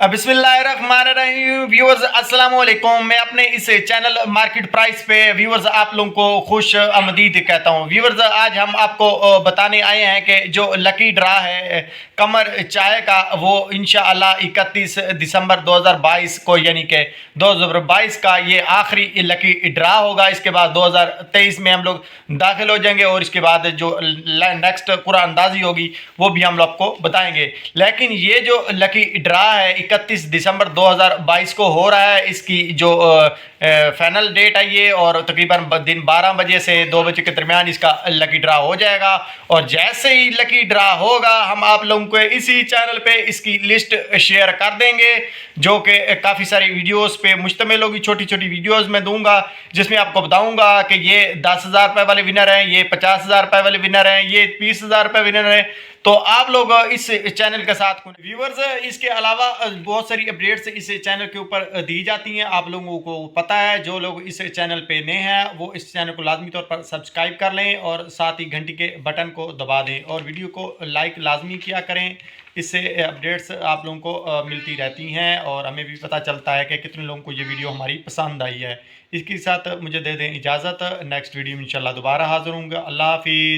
बिस्मिल्लाहिर्रहमानिर्रहीम व्यूअर्स अस्सलाम वालेकुम। मैं अपने इस चैनल मार्केट प्राइस पे व्यूअर्स आप लोगों को खुश आमदीद कहता हूँ। व्यूअर्स आज हम आपको बताने आए हैं कि जो लकी ड्रा है कमर चाय का वो इंशाअल्लाह 31 दिसंबर 2022 को यानी कि 2022 का ये आखिरी लकी ड्रा होगा। इसके बाद 2023 में हम लोग दाखिल हो जाएंगे और इसके बाद जो नेक्स्ट कुरान अंदाजी होगी वो भी हम लोग आपको बताएंगे। लेकिन ये जो लकी ड्रा है 31 दिसंबर 2022 को हो रहा है। इसकी जो फाइनल डेट है ये, और तकरीबन दिन 12 बजे से 2 बजे के दरमियान इसका लकी ड्रा हो जाएगा। और जैसे ही लकी ड्रा होगा हम आप लोगों को इसी चैनल पे इसकी लिस्ट शेयर कर देंगे, जो कि काफ़ी सारी वीडियोस पे मुश्तमिल होगी। छोटी छोटी वीडियोस में दूंगा जिसमें आपको बताऊंगा कि ये 10,000 रुपये वाले विनर हैं, ये 50,000 रुपये वाले विनर हैं, ये 20,000 रुपये विनर हैं। तो आप लोग इस चैनल के साथ व्यूवर्स, इसके अलावा बहुत सारी अपडेट्स इस चैनल के ऊपर दी जाती हैं। आप लोगों को पता है, जो लोग इस चैनल पे नए हैं वो इस चैनल को लाजमी तौर पर सब्सक्राइब कर लें और साथ ही घंटी के बटन को दबा दें और वीडियो को लाइक लाजमी किया करें। इससे अपडेट्स आप लोगों को मिलती रहती हैं और हमें भी पता चलता है कि कितने लोगों को ये वीडियो हमारी पसंद आई है। इसके साथ मुझे दे दें इजाज़त। नेक्स्ट वीडियो में इंशाल्लाह दोबारा हाज़िर होंगे। अल्लाह हाफिज़।